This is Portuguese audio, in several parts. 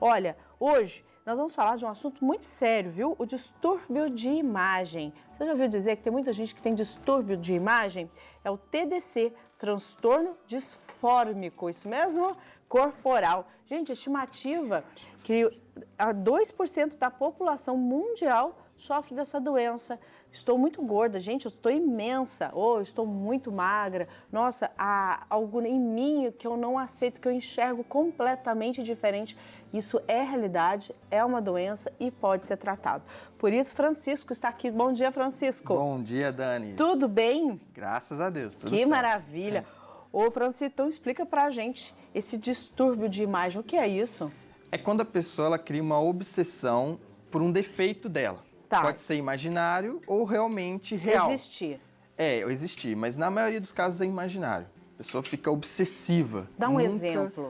Olha, hoje nós vamos falar de um assunto muito sério, viu? O distúrbio de imagem. Você já ouviu dizer que tem muita gente que tem distúrbio de imagem? É o TDC, transtorno disfórmico, isso mesmo? Corporal. Gente, a estimativa que a 2% da população mundial sofre dessa doença. Estou muito gorda, gente, eu estou imensa, ou estou muito magra. Nossa, há algo em mim que eu não aceito, que eu enxergo completamente diferente. Isso é realidade, é uma doença e pode ser tratado. Por isso, Francisco está aqui. Bom dia, Francisco. Bom dia, Dani. Tudo bem? Graças a Deus, tudo Que certo. maravilha. Ô, Francisco, então explica pra gente esse distúrbio de imagem, o que é isso? É quando a pessoa ela cria uma obsessão por um defeito dela. Tá. Pode ser imaginário ou realmente real. Existir. Existir, mas na maioria dos casos é imaginário. A pessoa fica obsessiva. Dá um exemplo.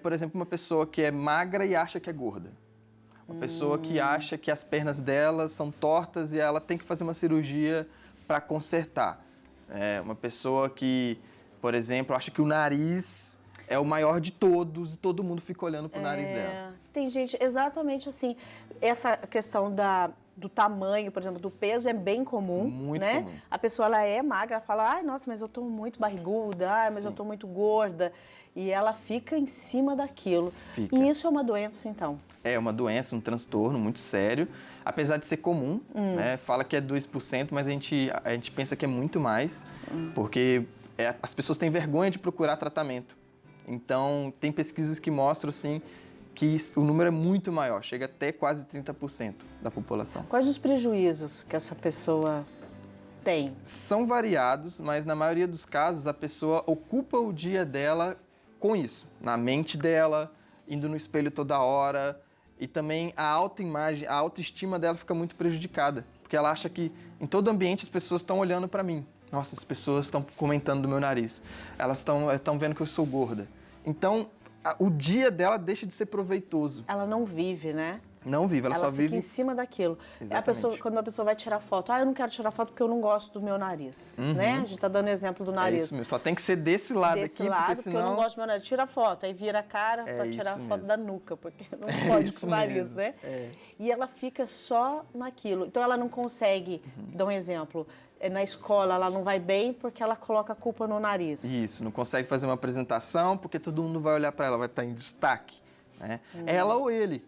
Por exemplo, uma pessoa que é magra e acha que é gorda. Uma pessoa que acha que as pernas dela são tortas e ela tem que fazer uma cirurgia para consertar. Uma pessoa que, por exemplo, acha que o nariz é o maior de todos e todo mundo fica olhando pro nariz dela. Tem gente exatamente assim. Essa questão do tamanho, por exemplo, do peso é bem comum, Muito né? comum. A pessoa ela é magra, ela fala, ai, nossa, mas eu tô muito barriguda, ai, mas Sim. eu tô muito gorda. E ela fica em cima daquilo. Fica. E isso é uma doença, então? É uma doença, um transtorno muito sério, apesar de ser comum, né? Fala que é 2%, mas a gente pensa que é muito mais, porque as pessoas têm vergonha de procurar tratamento. Então, tem pesquisas que mostram, assim, que o número é muito maior, chega até quase 30% da população. Quais os prejuízos que essa pessoa tem? São variados, mas na maioria dos casos a pessoa ocupa o dia dela com isso, na mente dela, indo no espelho toda hora, e também a autoimagem, a autoestima dela fica muito prejudicada, porque ela acha que em todo ambiente as pessoas estão olhando para mim. Nossa, as pessoas estão comentando do meu nariz, elas estão vendo que eu sou gorda. Então, o dia dela deixa de ser proveitoso. Ela não vive, né? Não vive, ela só fica vive em cima daquilo. Exatamente. Quando a pessoa vai tirar foto, eu não quero tirar foto porque eu não gosto do meu nariz, né? A gente tá dando exemplo do É nariz. isso mesmo, só tem que ser desse lado Desse aqui, lado, porque senão... eu não gosto do meu nariz. Tira foto, aí vira a cara para tirar a isso foto mesmo. da nuca, porque não pode isso com o nariz, mesmo. né? E ela fica só naquilo. Então ela não consegue, dar um exemplo, na escola ela não vai bem porque ela coloca a culpa no nariz. Isso, não consegue fazer uma apresentação porque todo mundo vai olhar para ela, vai estar em destaque, né? Ela ou ele.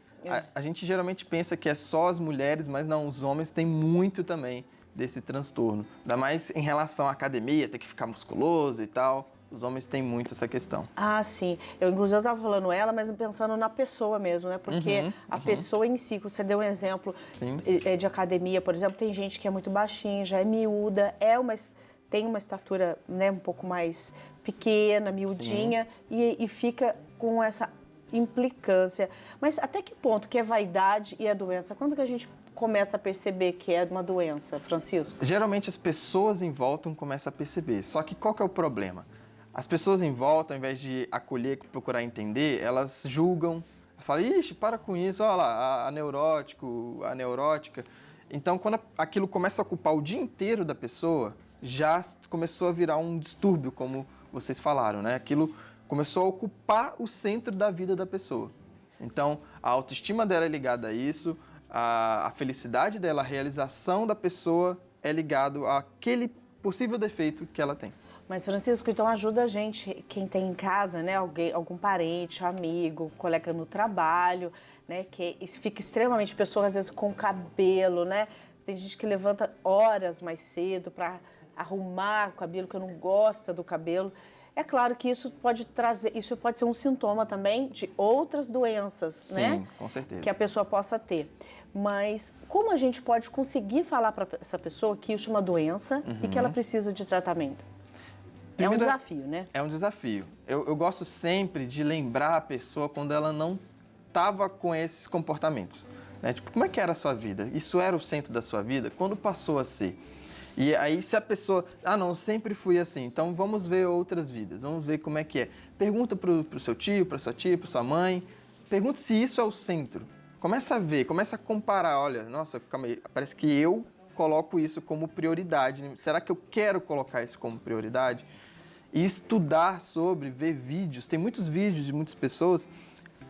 A gente geralmente pensa que é só as mulheres, mas não, os homens têm muito também desse transtorno. Ainda mais em relação à academia, ter que ficar musculoso e tal. Os homens têm muito essa questão. Ah, sim. Inclusive, eu estava falando ela, mas pensando na pessoa mesmo, né? Porque a pessoa em si, você deu um exemplo de academia, por exemplo, tem gente que é muito baixinha, já é miúda, tem uma estatura, né, um pouco mais pequena, miudinha, e fica com essa implicância. Mas até que ponto que é vaidade e é doença? Quando que a gente começa a perceber que é uma doença, Francisco? Geralmente as pessoas em volta começam a perceber. Só que qual que é o problema? As pessoas em volta, ao invés de acolher, procurar entender, elas julgam, falam, ixi, para com isso, olha lá, a neurótico, a neurótica. Então, quando aquilo começa a ocupar o dia inteiro da pessoa, já começou a virar um distúrbio, como vocês falaram, né? Aquilo começou a ocupar o centro da vida da pessoa. Então, a autoestima dela é ligada a isso, a felicidade dela, a realização da pessoa é ligado àquele possível defeito que ela tem. Mas, Francisco, então ajuda a gente, quem tem em casa, né, algum parente, amigo, colega no trabalho, né, que fica extremamente, pessoa às vezes com cabelo, né, tem gente que levanta horas mais cedo para arrumar o cabelo, que não gosta do cabelo. É claro que isso pode ser um sintoma também de outras doenças, né? Sim, com certeza. Que a pessoa possa ter. Mas como a gente pode conseguir falar para essa pessoa que isso é uma doença e que ela precisa de tratamento? Primeiro, é um desafio, né? É um desafio. Eu gosto sempre de lembrar a pessoa quando ela não estava com esses comportamentos, né? Tipo, como é que era a sua vida? Isso era o centro da sua vida? Quando passou a ser? E aí, se a pessoa... não, sempre fui assim. Então, vamos ver outras vidas. Vamos ver como é que é. Pergunta pro seu tio, pra sua tia, pra sua mãe. Pergunta se isso é o centro. Começa a ver, começa a comparar. Olha, nossa, calma aí, parece que eu coloco isso como prioridade. Será que eu quero colocar isso como prioridade? E estudar sobre, ver vídeos. Tem muitos vídeos de muitas pessoas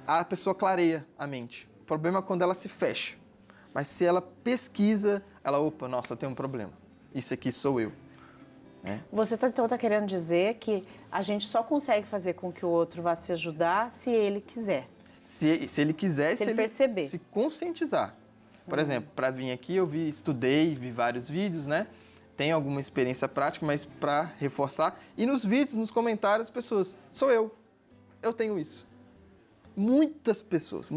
a pessoa clareia a mente. O problema é quando ela se fecha. Mas se ela pesquisa, opa, nossa, eu tenho um problema. Isso aqui sou eu. Né? Você então está querendo dizer que a gente só consegue fazer com que o outro vá se ajudar se ele quiser. Se ele quiser, se ele perceber. Se conscientizar. Por exemplo, para vir aqui eu estudei, vi vários vídeos, né? Tenho alguma experiência prática, mas para reforçar. E nos vídeos, nos comentários, as pessoas, sou eu tenho isso. Muitas pessoas.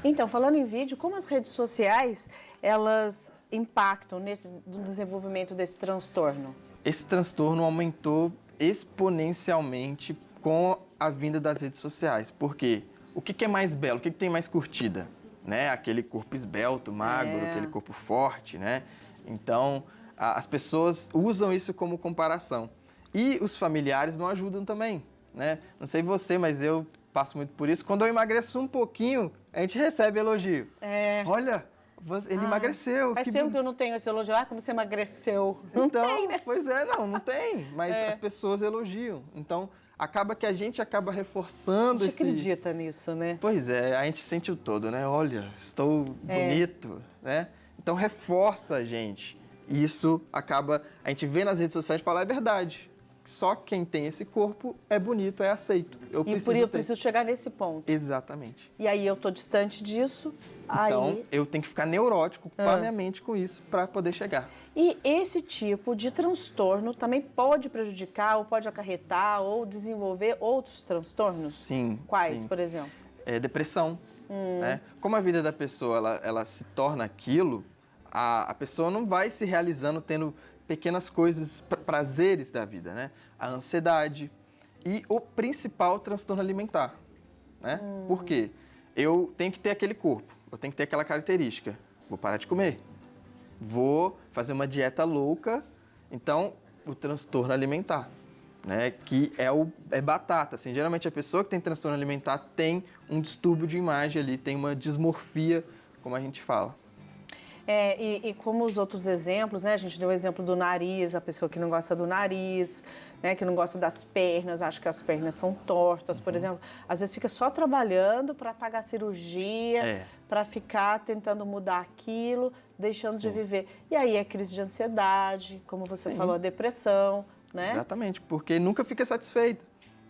Então, falando em vídeo, como as redes sociais, elas impactam no desenvolvimento desse transtorno? Esse transtorno aumentou exponencialmente com a vinda das redes sociais. Por quê? O que é mais belo? O que tem mais curtida? Né? Aquele corpo esbelto, magro, aquele corpo forte, né? Então, as pessoas usam isso como comparação. E os familiares não ajudam também, né? Não sei você, mas eu passo muito por isso. Quando eu emagreço um pouquinho, a gente recebe elogio. Olha, ele emagreceu. Faz tempo que eu não tenho esse elogio. Como você emagreceu? Não tem, né? Pois é, não tem. Mas as pessoas elogiam. Então, acaba que a gente acaba reforçando A gente acredita nisso, né? Pois é, a gente sente o todo, né? Olha, estou bonito, né? Então, reforça a gente. Isso acaba... A gente vê nas redes sociais e fala, é verdade. Só quem tem esse corpo é bonito, é aceito. Eu preciso chegar nesse ponto. Exatamente. E aí eu tô distante disso. Então, eu tenho que ficar neurótico, ocupar minha mente com isso para poder chegar. E esse tipo de transtorno também pode prejudicar ou pode acarretar ou desenvolver outros transtornos? Sim. Quais, por exemplo? Depressão. Né? Como a vida da pessoa ela se torna aquilo, a pessoa não vai se realizando tendo pequenas coisas, prazeres da vida, né? A ansiedade e o principal transtorno alimentar, né? Por quê? Eu tenho que ter aquele corpo, eu tenho que ter aquela característica. Vou parar de comer, vou fazer uma dieta louca, então o transtorno alimentar, né? Que é batata, assim. Geralmente a pessoa que tem transtorno alimentar tem um distúrbio de imagem ali, tem uma dismorfia, como a gente fala. E como os outros exemplos, né? A gente deu o exemplo do nariz, a pessoa que não gosta do nariz, né? Que não gosta das pernas, acha que as pernas são tortas, por exemplo. Às vezes fica só trabalhando para pagar cirurgia, para ficar tentando mudar aquilo, deixando de viver. E aí é crise de ansiedade, como você falou, a depressão, né? Exatamente, porque nunca fica satisfeita,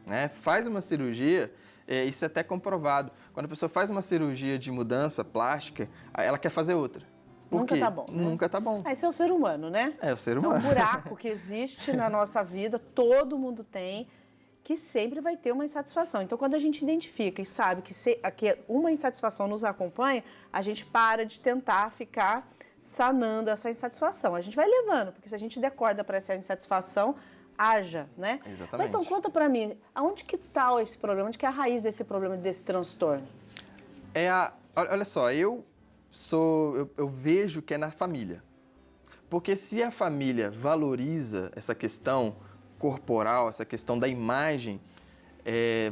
né? Faz uma cirurgia, isso é até comprovado. Quando a pessoa faz uma cirurgia de mudança plástica, ela quer fazer outra. Nunca tá bom, né? Nunca tá bom. Esse é o ser humano, né? É o ser humano. É um buraco que existe na nossa vida, todo mundo tem, que sempre vai ter uma insatisfação. Então, quando a gente identifica e sabe que uma insatisfação nos acompanha, a gente para de tentar ficar sanando essa insatisfação. A gente vai levando, porque se a gente decorda para essa insatisfação, haja, né? Exatamente. Mas então, conta para mim, aonde que tá esse problema? Onde que é a raiz desse problema, desse transtorno? Olha só, eu vejo que é na família. Porque se a família valoriza essa questão corporal, essa questão da imagem,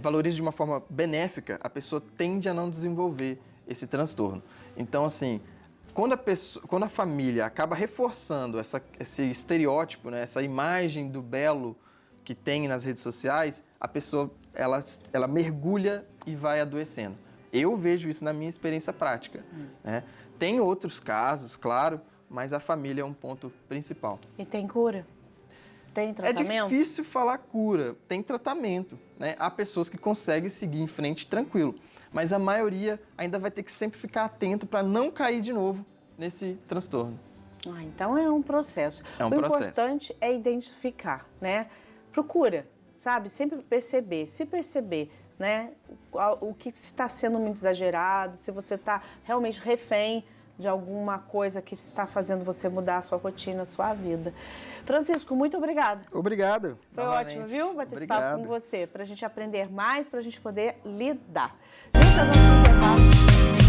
valoriza de uma forma benéfica, a pessoa tende a não desenvolver esse transtorno. Então, assim, quando a família acaba reforçando esse estereótipo, né, essa imagem do belo que tem nas redes sociais, a pessoa ela mergulha e vai adoecendo. Eu vejo isso na minha experiência prática. Né? Tem outros casos, claro, mas a família é um ponto principal. E tem cura? Tem tratamento? É difícil falar cura, tem tratamento. Né? Há pessoas que conseguem seguir em frente tranquilo, mas a maioria ainda vai ter que sempre ficar atento para não cair de novo nesse transtorno. Então é um processo. É um processo. O importante é identificar, né? Procura, sabe? Sempre perceber, se perceber, né? O que está sendo muito exagerado, se você está realmente refém de alguma coisa que está fazendo você mudar a sua rotina, a sua vida. Francisco, muito obrigada. Obrigado. Foi novamente. Ótimo, viu? Bater esse Obrigado. papo com você, para a gente aprender mais, para a gente poder lidar. Gente, nós vamos pro intervalo.